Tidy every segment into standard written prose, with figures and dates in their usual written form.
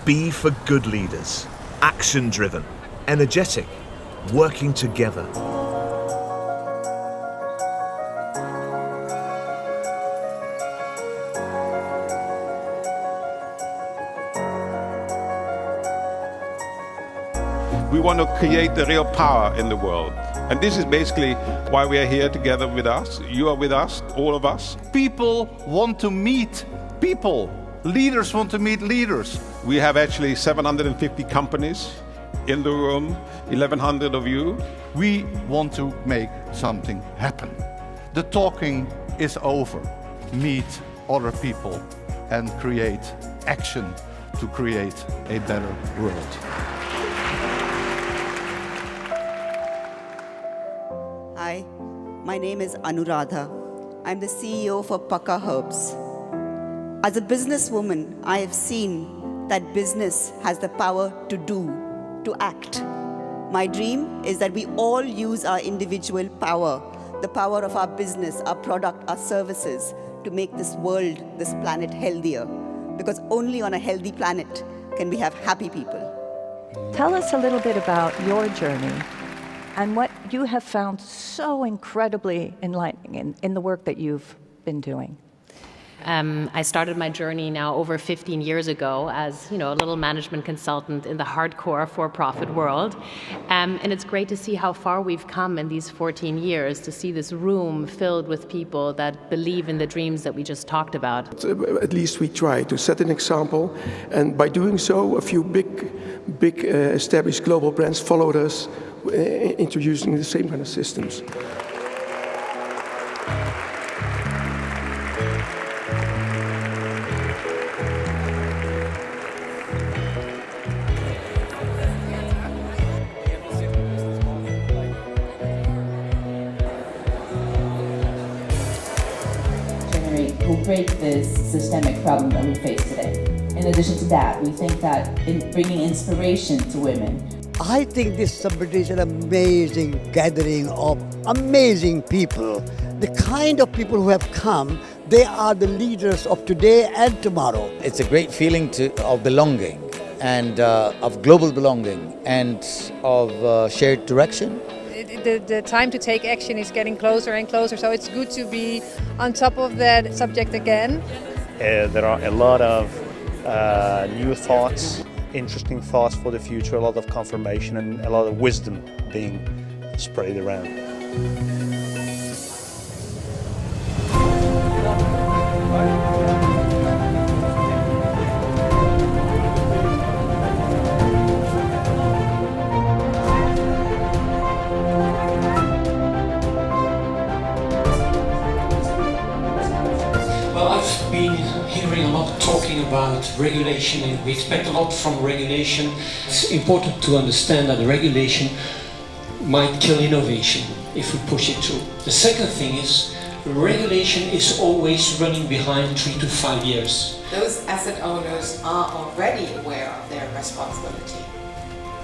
B for good leaders, action-driven, energetic, working together. We want to create the real power in the world. And this is basically why we are here together with us. You are with us, all of us. People want to meet people. Leaders want to meet leaders. We have actually 750 companies in the room, 1,100 of you. We want to make something happen. The talking is over. Meet other people and create action to create a better world. Hi, my name is Anuradha. I'm the CEO for Paka Herbs. As a businesswoman, I have seen that business has the power to do, to act. My dream is that we all use our individual power, the power of our business, our product, our services, to make this world, this planet healthier. Because only on a healthy planet can we have happy people. Tell us a little bit about your journey and what you have found so incredibly enlightening in the work that you've been doing. I started my journey now over 15 years ago as, a little management consultant in the hardcore for-profit world. And it's great to see how far we've come in these 14 years, to see this room filled with people that believe in the dreams that we just talked about. At least we try to set an example, and by doing so, a few big established global brands followed us, introducing the same kind of systems. Will break this systemic problem that we face today. In addition to that, we think that in bringing inspiration to women. I think this summit is an amazing gathering of amazing people. The kind of people who have come, they are the leaders of today and tomorrow. It's a great feeling of belonging and of global belonging and of shared direction. The time to take action is getting closer and closer, so it's good to be on top of that subject again. There are a lot of new thoughts, interesting thoughts for the future, a lot of confirmation and a lot of wisdom being sprayed around. Well, I've been hearing a lot talking about regulation, and we expect a lot from regulation. It's important to understand that regulation might kill innovation if we push it through. The second thing is, regulation is always running behind 3 to 5 years. Those asset owners are already aware of their responsibility.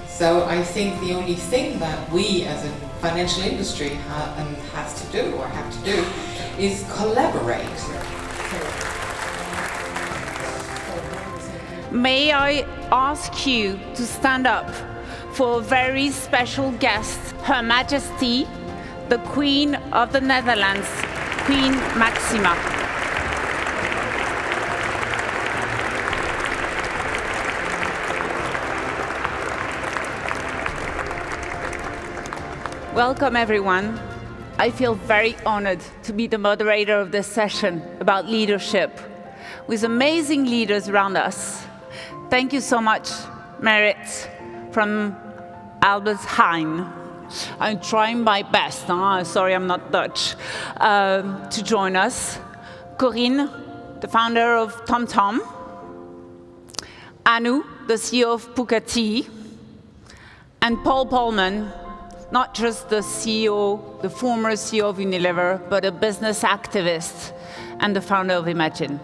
So I think the only thing that we as a financial industry have to do is collaborate. May I ask you to stand up for a very special guest, Her Majesty, the Queen of the Netherlands, Queen Maxima. Welcome, everyone. I feel very honored to be the moderator of this session about leadership, with amazing leaders around us. Thank you so much, Merit, from Albert Heijn. I'm trying my best, sorry I'm not Dutch, to join us. Corinne, the founder of TomTom. Anu, the CEO of Pukati. And Paul Polman, not just the CEO, the former CEO of Unilever, but a business activist and the founder of Imagine.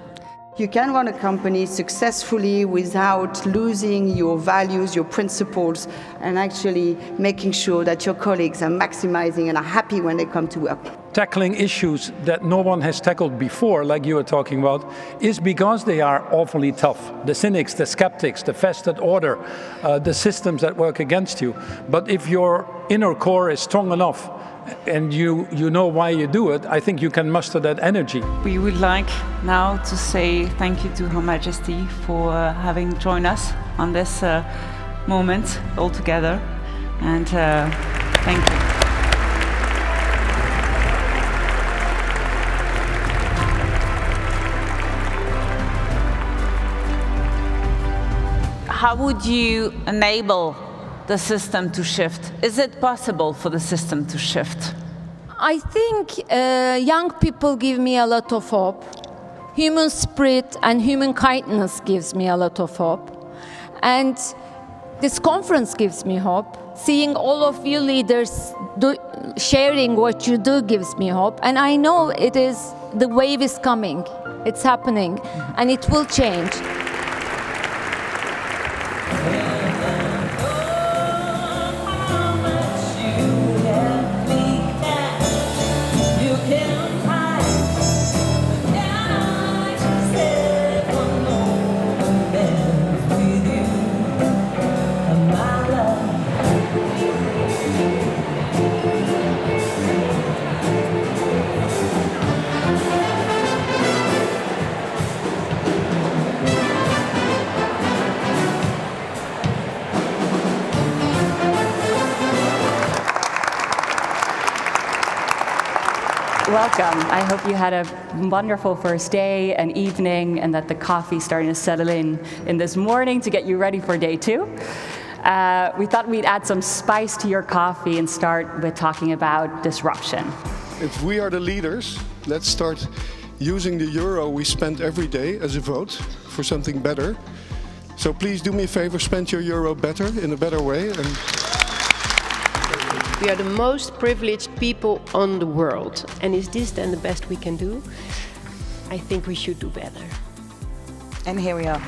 You can run a company successfully without losing your values, your principles, and actually making sure that your colleagues are maximizing and are happy when they come to work. tackling issues that no one has tackled before, like you were talking about, is because they are awfully tough. The cynics, the skeptics, the vested order, the systems that work against you. But if your inner core is strong enough and you know why you do it, I think you can muster that energy. We would like now to say thank you to Her Majesty for having joined us on this moment all together, and thank you. How would you enable the system to shift? Is it possible for the system to shift? I think young people give me a lot of hope. Human spirit and human kindness gives me a lot of hope. And this conference gives me hope. Seeing all of you leaders sharing what you do gives me hope. And I know the wave is coming. It's happening. And it will change. Welcome. I hope you had a wonderful first day and evening, and that the coffee's starting to settle in this morning to get you ready for day 2. We thought we'd add some spice to your coffee and start with talking about disruption. If we are the leaders, let's start using the euro we spend every day as a vote for something better. So please do me a favor, spend your euro better, in a better way. We are the most privileged people on the world. And is this then the best we can do? I think we should do better. And here we are.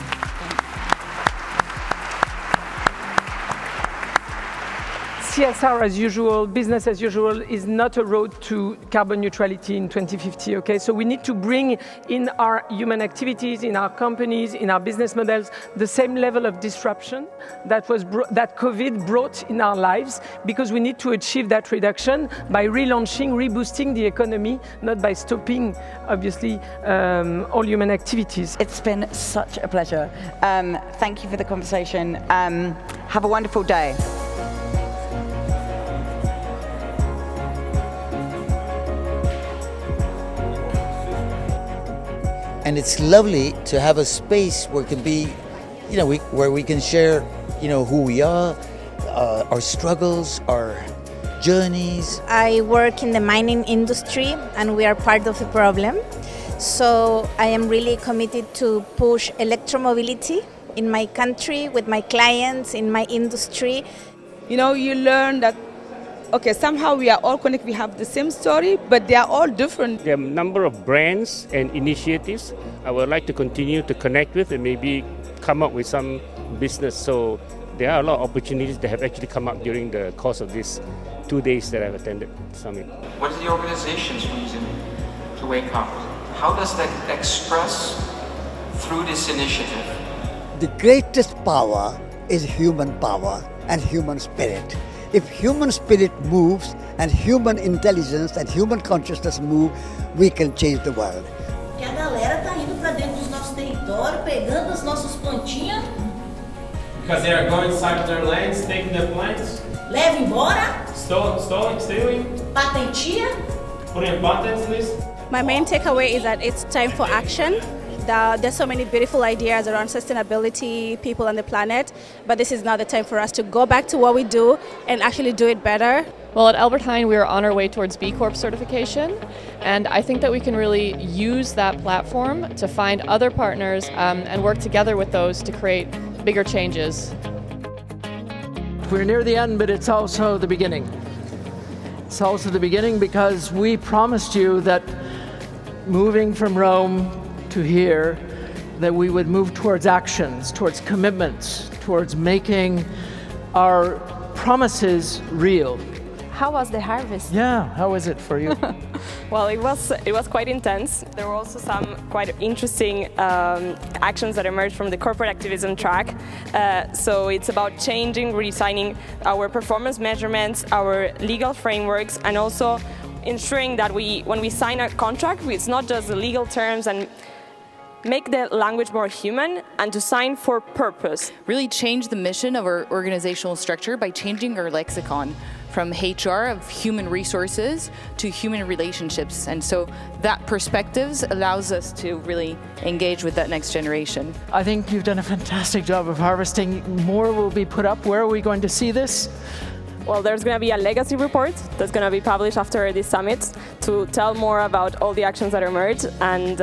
CSR as usual, business as usual, is not a road to carbon neutrality in 2050, okay? So we need to bring in our human activities, in our companies, in our business models, the same level of disruption that COVID brought in our lives, because we need to achieve that reduction by relaunching, reboosting the economy, not by stopping, obviously, all human activities. It's been such a pleasure. Thank you for the conversation. Have a wonderful day. And it's lovely to have a space where it can be, where we can share, who we are, our struggles, our journeys. I work in the mining industry, and we are part of the problem. So I am really committed to push electromobility in my country, with my clients, in my industry. You learn that okay, somehow we are all connected, we have the same story, but they are all different. There are a number of brands and initiatives I would like to continue to connect with and maybe come up with some business. So there are a lot of opportunities that have actually come up during the course of these 2 days that I've attended the summit. What is the organization's reason to wake up? How does that express through this initiative? The greatest power is human power and human spirit. If human spirit moves and human intelligence and human consciousness move, we can change the world. Que a galera tá indo para dentro dos nossos territórios, pegando as nossas plantinhas. Because they are going inside their lands, taking their plants. Leva embora. Stealing. Patentia. Putting patents in this. My main takeaway is that it's time for action. There's so many beautiful ideas around sustainability, people and the planet, but this is now the time for us to go back to what we do and actually do it better. Well, at Albert Heijn, we are on our way towards B Corp certification, and I think that we can really use that platform to find other partners and work together with those to create bigger changes. We're near the end, but it's also the beginning. It's also the beginning because we promised you that moving from Rome to here, that we would move towards actions, towards commitments, towards making our promises real. how was the harvest? Yeah, how is it for you? Well, it was quite intense. There were also some quite interesting actions that emerged from the corporate activism track. So it's about changing, redesigning our performance measurements, our legal frameworks, and also ensuring that when we sign a contract, it's not just the legal terms and make the language more human and to sign for purpose. Really change the mission of our organizational structure by changing our lexicon from HR of human resources to human relationships. And so that perspectives allows us to really engage with that next generation. I think you've done a fantastic job of harvesting. More will be put up. Where are we going to see this? Well, there's going to be a legacy report that's going to be published after this summit to tell more about all the actions that emerged and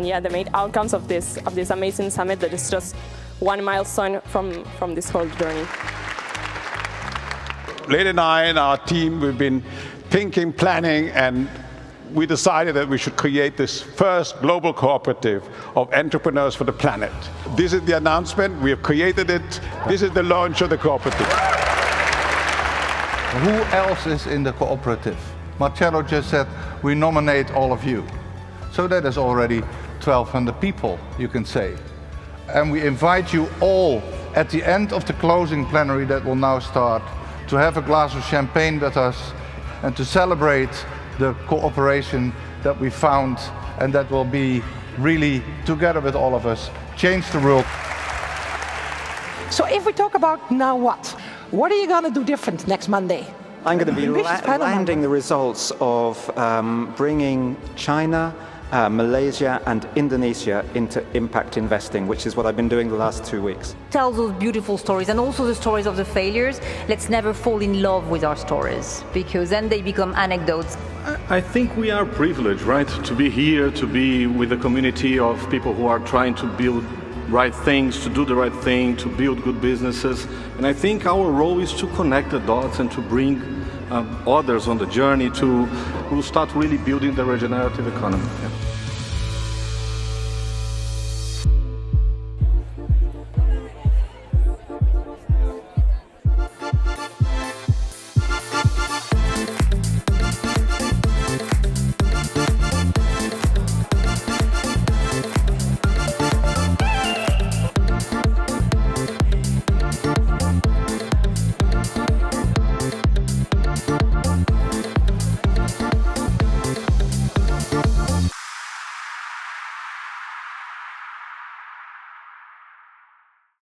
yeah, the main outcomes of this amazing summit that is just one milestone from this whole journey. Lady and I and our team, we've been thinking, planning, and we decided that we should create this first global cooperative of entrepreneurs for the planet. This is the announcement. We have created it. This is the launch of the cooperative. Who else is in the cooperative? Marcello just said, we nominate all of you. So that is already 1,200 people, you can say. And we invite you all at the end of the closing plenary that will now start to have a glass of champagne with us and to celebrate the cooperation that we found and that will be really, together with all of us, change the world. So if we talk about now what are you going to do different next Monday? I'm going to be landing the results of bringing China, Malaysia and Indonesia into impact investing, which is what I've been doing the last 2 weeks. Tell those beautiful stories and also the stories of the failures. Let's never fall in love with our stories because then they become anecdotes. I think we are privileged, right, to be here, to be with a community of people who are trying to build right things, to do the right thing, to build good businesses. And I think our role is to connect the dots and to bring others on the journey to start really building the regenerative economy. Yeah.